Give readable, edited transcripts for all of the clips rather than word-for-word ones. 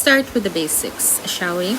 Start with the basics, shall we?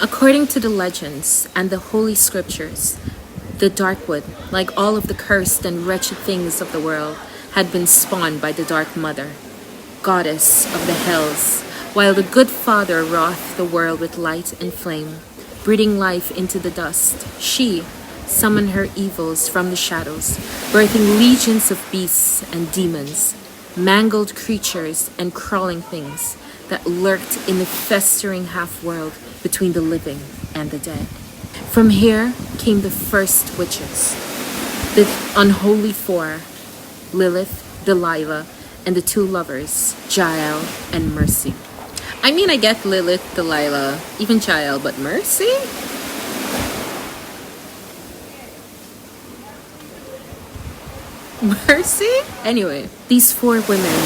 According to the legends and the holy scriptures, the Darkwood, like all of the cursed and wretched things of the world, had been spawned by the Dark Mother, goddess of the hells, while the good Father wrought the world with light and flame, breathing life into the dust. She summoned her evils from the shadows, birthing legions of beasts and demons, mangled creatures and crawling things that lurked in the festering half-world between the living and the dead. From here came the first witches, the unholy four, Lilith, Delilah, and the two lovers, Jael and Mercy. I mean, I get Lilith, Delilah, even Jael, but Mercy? Mercy? Anyway, these four women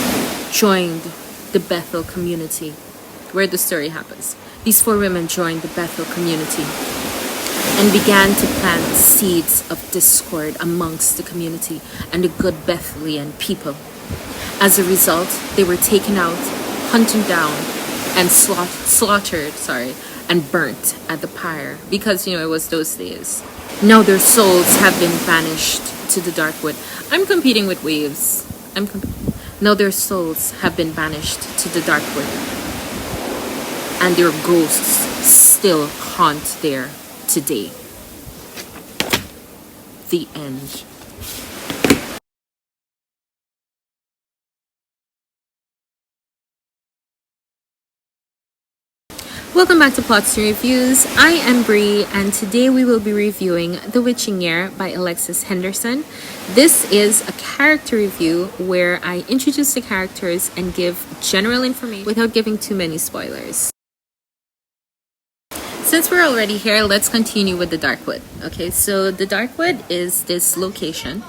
joined the Bethel community, where the story happens. These four women joined the Bethel community and began to plant seeds of discord amongst the community and the good Bethlehem people. As a result, they were taken out, hunted down, and slaughtered, and burnt at the pyre, because it was those days. Now their souls have been banished to the Darkwood. I'm competing with waves. Now their souls have been banished to the Darkwood, and their ghosts still haunt there today. The end. Welcome back to Plots and Reviews. I am Bree, and today we will be reviewing The Witching Year by Alexis Henderson. This is a character review where I introduce the characters and give general information without giving too many spoilers. Since we're already here, let's continue with the Darkwood. Okay, so the Darkwood is this location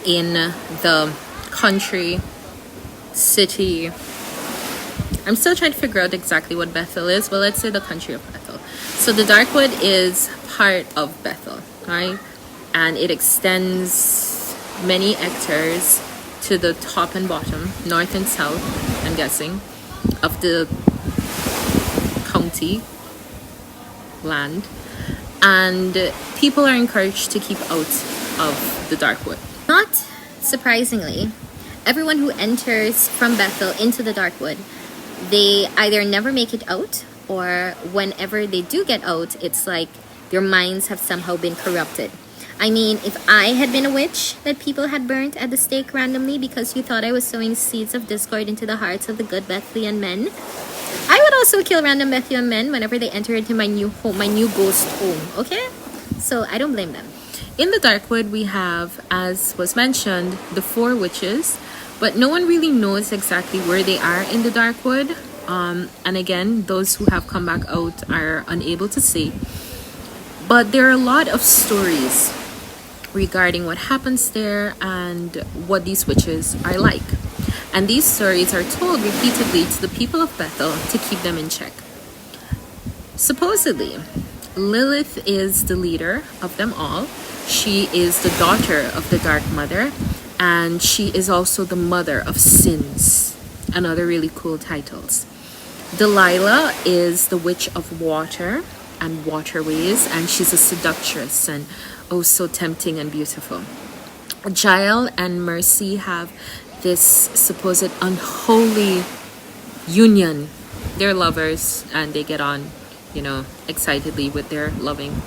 in the country, city. I'm still trying to figure out exactly what Bethel is, but let's say the country of Bethel. So the Darkwood is part of Bethel, right? And it extends many hectares to the top and bottom, north and south, I'm guessing, of the county land. And people are encouraged to keep out of the Darkwood. Not surprisingly, everyone who enters from Bethel into the Darkwood, they either never make it out, or whenever they do get out, it's like their minds have somehow been corrupted. I mean, if I had been a witch that people had burnt at the stake randomly because you thought I was sowing seeds of discord into the hearts of the good Bethlehem men, I would also kill random Bethlehem men whenever they enter into my new home, my new ghost home, okay? So I don't blame them. In the Darkwood, we have, as was mentioned, the four witches, but no one really knows exactly where they are in the Darkwood. And again, those who have come back out are unable to say. But there are a lot of stories regarding what happens there and what these witches are like. And these stories are told repeatedly to the people of Bethel to keep them in check. Supposedly, Lilith is the leader of them all. She is the daughter of the Dark Mother, and she is also the mother of sins and other really cool titles. Delilah is the witch of water and waterways, and she's a seductress and oh so tempting and beautiful. Jael and Mercy have this supposed unholy union. They're lovers and they get on, excitedly with their loving.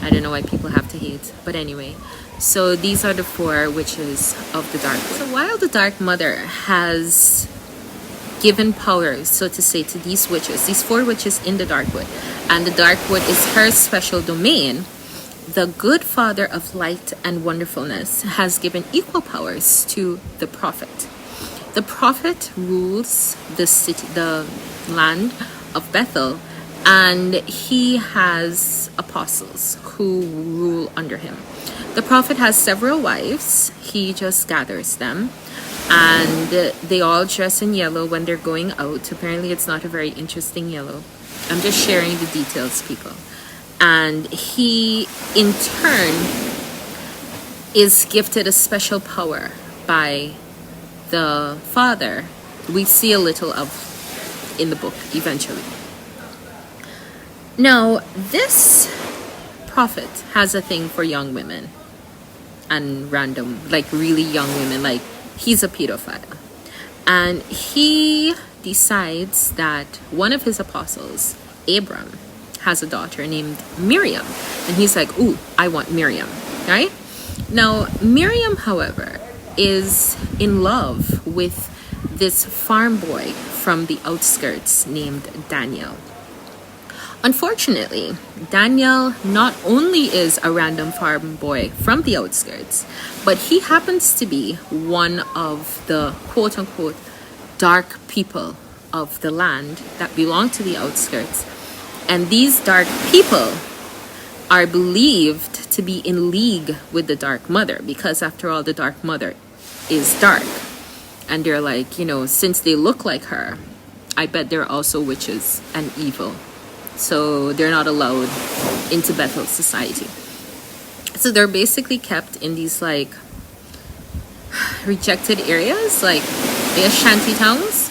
I don't know why people have to hate, but anyway. So these are the four witches of the Dark. So while the Dark Mother has given powers, so to say, to these witches, these four witches in the Darkwood, and the Darkwood is her special domain, the good Father of light and wonderfulness has given equal powers to the prophet. The prophet rules the city, the land of Bethel, and he has apostles who rule under him. The prophet has several wives. He just gathers them, and they all dress in yellow when they're going out. Apparently it's not a very interesting yellow. I'm just sharing the details, people. And he in turn is gifted a special power by the Father. We see a little of in the book eventually. Now, this prophet has a thing for young women and random, like really young women, like he's a pedophile. And he decides that one of his apostles, Abram, has a daughter named Miriam. And he's like, ooh, I want Miriam, right? Now, Miriam, however, is in love with this farm boy from the outskirts named Daniel. Unfortunately, Daniel not only is a random farm boy from the outskirts, but he happens to be one of the quote-unquote dark people of the land that belong to the outskirts. And these dark people are believed to be in league with the Dark Mother, because after all, the Dark Mother is dark. And they're like, you know, since they look like her, I bet they're also witches and evil. So they're not allowed into Bethel society. So they're basically kept in these like rejected areas, like they're shanty towns,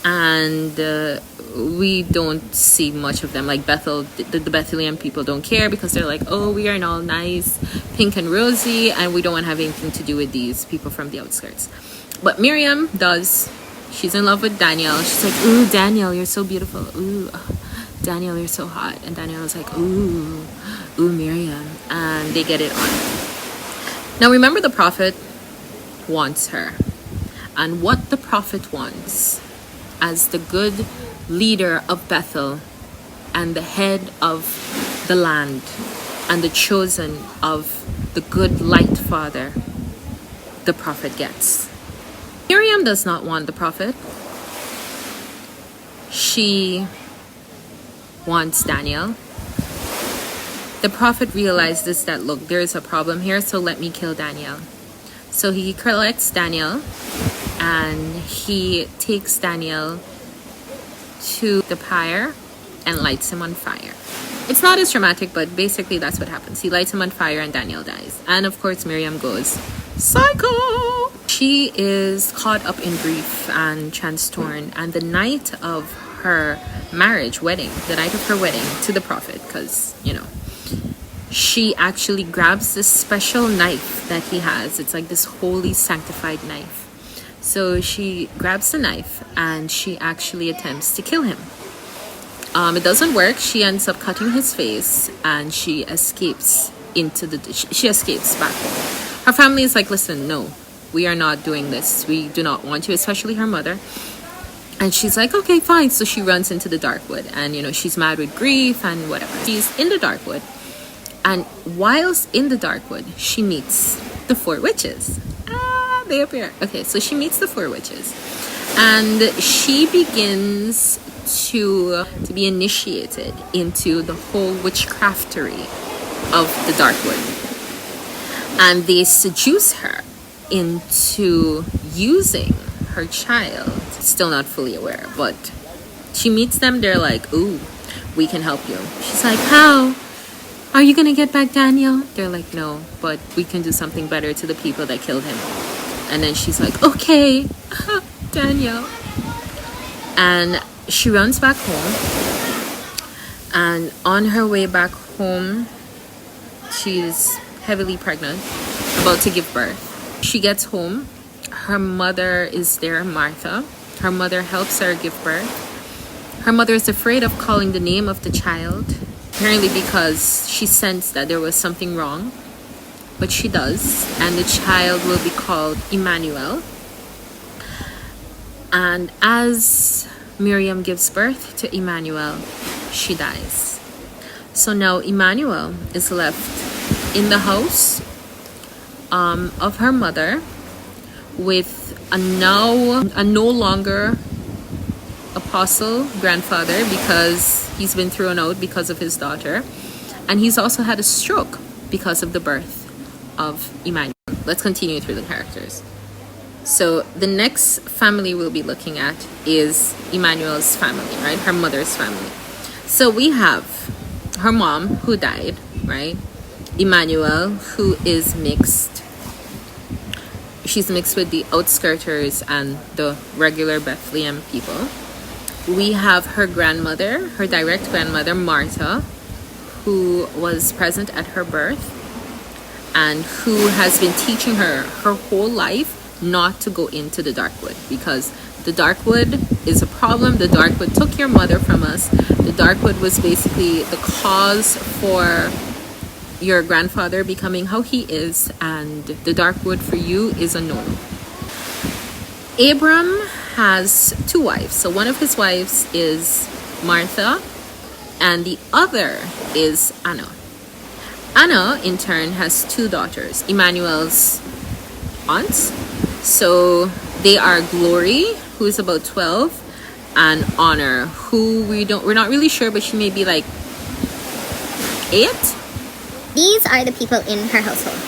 and we don't see much of them. Like Bethel, the Bethlehem people don't care, because they're like, oh, we are all nice, pink and rosy, and we don't want to have anything to do with these people from the outskirts. But Miriam does. She's in love with Daniel. She's like, ooh, Daniel, you're so beautiful. Ooh, Daniel, you're so hot. And Daniel was like, ooh, Miriam. And they get it on. Now remember, the prophet wants her. And what the prophet wants, as the good leader of Bethel and the head of the land and the chosen of the good light father, the prophet gets. Miriam does not want the prophet. She wants Daniel. The prophet realizes that, look, there is a problem here, so let me kill Daniel. So he collects Daniel and he takes Daniel to the pyre and lights him on fire. It's not as dramatic, but basically that's what happens. He lights him on fire and Daniel dies. And of course Miriam goes psycho. She is caught up in grief and trans-torn, and the night of her wedding to the prophet, because, you know, she actually grabs this special knife that he has. It's like this holy sanctified knife. So she grabs the knife and she actually attempts to kill him. It doesn't work. She ends up cutting his face and she escapes she escapes back home. Her family is like, listen, no, we are not doing this. We do not want you, especially her mother. And she's like, okay, fine. So she runs into the Darkwood, and, you know, she's mad with grief and whatever. She's in the Darkwood, and whilst in the Darkwood, she meets the 4 witches. They appear. Okay, so she meets the 4 witches, and she begins to be initiated into the whole witchcraftery of the Darkwood. And they seduce her into using her child. Still not fully aware, but she meets them. They're like, ooh, we can help you. She's like, how? Are you gonna get back Daniel? They're like, no, but we can do something better to the people that killed him. And then she's like, okay, Daniel. And she runs back home, and on her way back home, she's heavily pregnant, about to give birth. She gets home. Her mother is there, Martha. Her mother helps her give birth. Her mother is afraid of calling the name of the child, apparently because she sensed that there was something wrong. But she does, and the child will be called Immanuelle. And as Miriam gives birth to Immanuelle, she dies. So now Immanuelle is left in the house of her mother with a no longer apostle grandfather, because he's been thrown out because of his daughter, and he's also had a stroke because of the birth of Immanuelle. Let's continue through the characters. So the next family we'll be looking at is Immanuelle's family, right? Her mother's family. So we have her mom, who died, right? Immanuelle, who is mixed. She's mixed with the outskirters and the regular Bethlehem people. we have her grandmother, her direct grandmother, Martha, who was present at her birth and who has been teaching her whole life not to go into the Darkwood, because the Darkwood is a problem. The Darkwood took your mother from us. The Darkwood was basically the cause for your grandfather becoming how he is, and the Darkwood for you is a no. Abram has two wives. So one of his wives is Martha and the other is Anna. Anna in turn has two daughters, Immanuelle's aunts. So they are Glory, who is about 12, and Honor, who we're not really sure, but she may be like 8. These are the people in her household.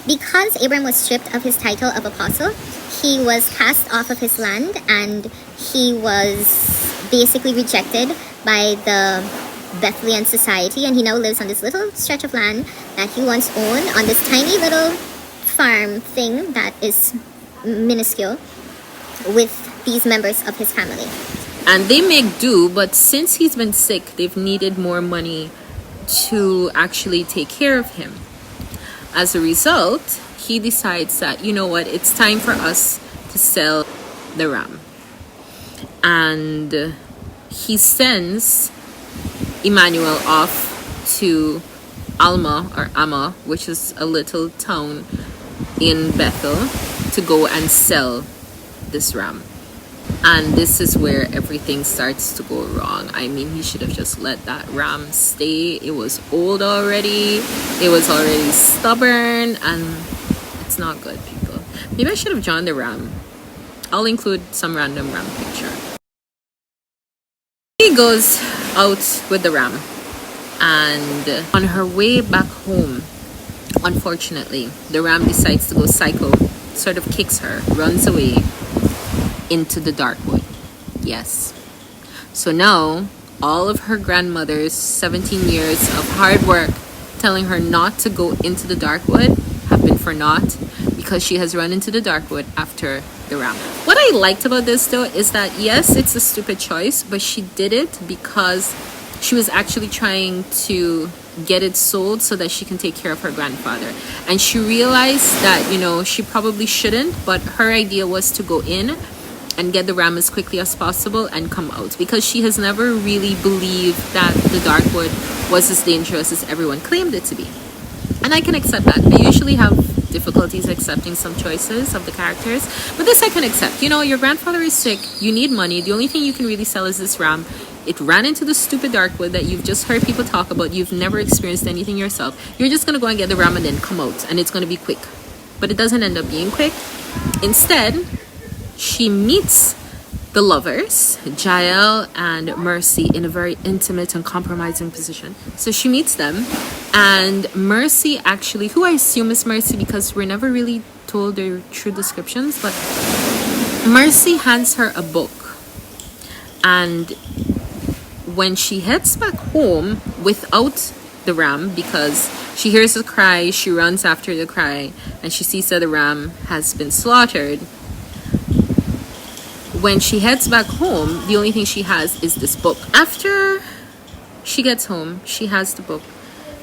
Because Abram was stripped of his title of apostle, he was cast off of his land and he was basically rejected by the Bethlehem society, and he now lives on this little stretch of land that he once owned on this tiny little farm thing that is minuscule with these members of his family. And they make do, but since he's been sick, they've needed more money to actually take care of him. As a result, he decides that, you know what, it's time for us to sell the ram. And he sends Immanuelle off to Amma, which is a little town in Bethel, to go and sell this ram. And this is where everything starts to go wrong. I mean, he should have just let that ram stay. It was old already. It was already stubborn. And it's not good, people. Maybe I should have drawn the ram. I'll include some random ram picture. He goes out with the ram. And on her way back home, unfortunately, the ram decides to go psycho. Sort of kicks her, runs away into the Darkwood. Yes. So now all of her grandmother's 17 years of hard work telling her not to go into the Darkwood have been for naught, because she has run into the Darkwood after the ram. What I liked about this though is that yes, it's a stupid choice, but she did it because she was actually trying to get it sold so that she can take care of her grandfather. And she realized that, you know, she probably shouldn't, but her idea was to go in and get the ram as quickly as possible and come out, because she has never really believed that the Darkwood was as dangerous as everyone claimed it to be. And I can accept that. I usually have difficulties accepting some choices of the characters, but this I can accept. You know, your grandfather is sick, you need money, the only thing you can really sell is this ram. It ran into the stupid Darkwood that you've just heard people talk about. You've never experienced anything yourself. You're just gonna go and get the ram and then come out, and it's gonna be quick. But it doesn't end up being quick. Instead, she meets the lovers, Jael and Mercy, in a very intimate and compromising position. So she meets them, and Mercy actually, who I assume is Mercy because we're never really told their true descriptions, but Mercy hands her a book. And when she heads back home without the ram, because she hears a cry, she runs after the cry, and she sees that the ram has been slaughtered. When she heads back home, the only thing she has is this book. After she gets home, she has the book.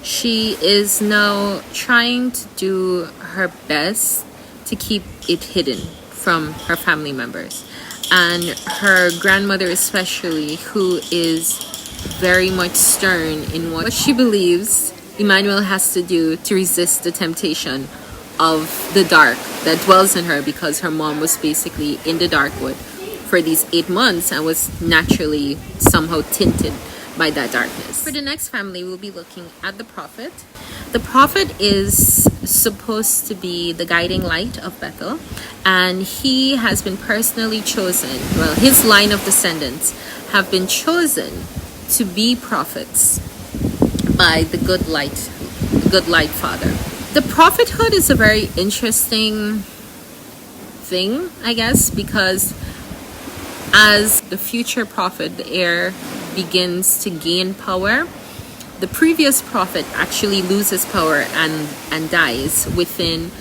She is now trying to do her best to keep it hidden from her family members. And her grandmother especially, who is very much stern in what she believes Immanuelle has to do to resist the temptation of the dark that dwells in her, because her mom was basically in the Darkwood for these 8 months and was naturally somehow tinted by that darkness. For the next family, we'll be looking at the prophet. The prophet is supposed to be the guiding light of Bethel, and he has been personally chosen. Well, his line of descendants have been chosen to be prophets by the good light father. The prophethood is a very interesting thing, I guess, because as the future prophet, the heir, begins to gain power, the previous prophet actually loses power and dies within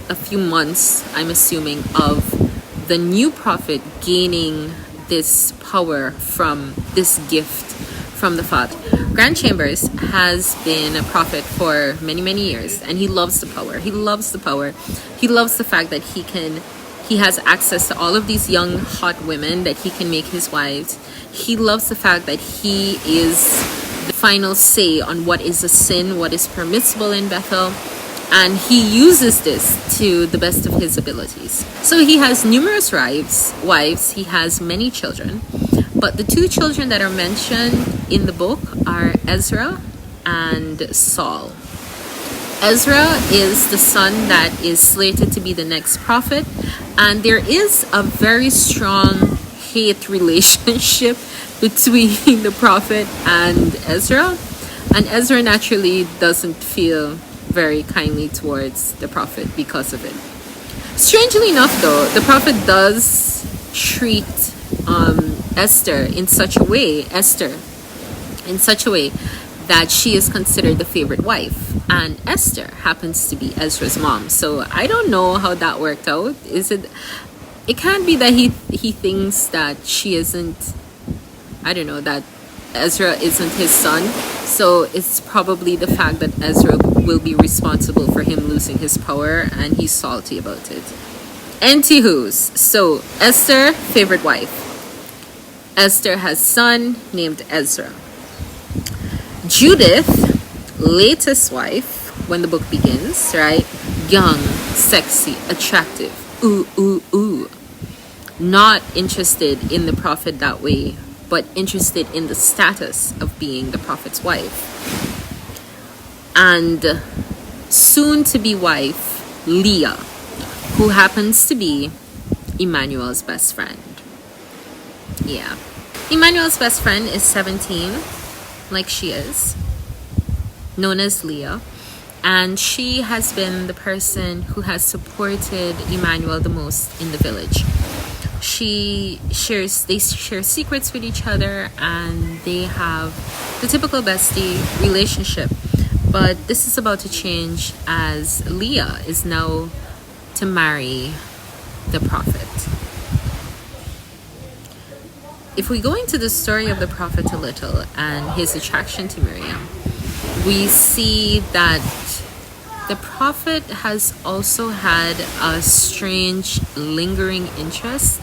a few months, I'm assuming, of the new prophet gaining this power from this gift from the Father. Grant Chambers has been a prophet for many, many years, and he loves the power. He loves the power. He loves the fact that he has access to all of these young, hot women that he can make his wives. He loves the fact that he is the final say on what is a sin, what is permissible in Bethel. And he uses this to the best of his abilities. So he has numerous wives. He has many children. But the two children that are mentioned in the book are Ezra and Saul. Ezra is the son that is slated to be the next prophet. And there is a very strong hate relationship between the prophet and Ezra. And Ezra naturally doesn't feel very kindly towards the prophet because of it. Strangely enough, though, the prophet does treat Esther in such a way that she is considered the favorite wife, and Esther happens to be Ezra's mom. So I don't know how that worked out. It can't be that he thinks that she isn't, I don't know, that Ezra isn't his son. So it's probably the fact that Ezra will be responsible for him losing his power, and he's salty about it. Anywho's, so Esther, favorite wife. Esther has son named Ezra. Judith, latest wife when the book begins, right? Young, sexy, attractive. Ooh, ooh, ooh. Not interested in the prophet that way, but interested in the status of being the prophet's wife. And soon to be wife, Leah, who happens to be Immanuelle's best friend. Yeah. Immanuelle's best friend is 17, like she is, known as Leah. And she has been the person who has supported Immanuelle the most in the village. They share secrets with each other, and they have the typical bestie relationship. But this is about to change as Leah is now to marry the prophet. If we go into the story of the prophet a little and his attraction to Miriam, we see that the prophet has also had a strange lingering interest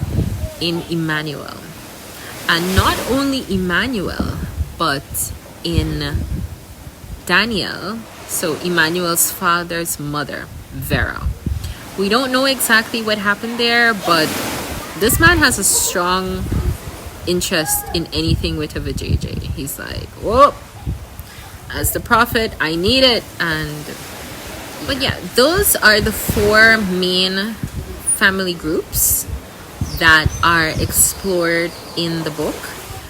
in Immanuelle. And not only Immanuelle, but in Daniel, so Immanuelle's father's mother, Vera. We don't know exactly what happened there, but this man has a strong interest in anything with a vajayjay. He's like, whoa, as the prophet, I need it. But yeah, those are the four main family groups that are explored in the book.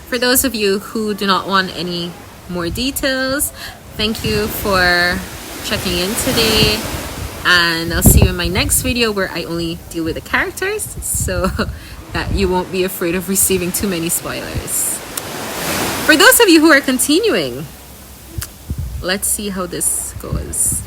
For those of you who do not want any more details, thank you for checking in today, and I'll see you in my next video where I only deal with the characters, so that you won't be afraid of receiving too many spoilers. For those of you who are continuing, let's see how this goes.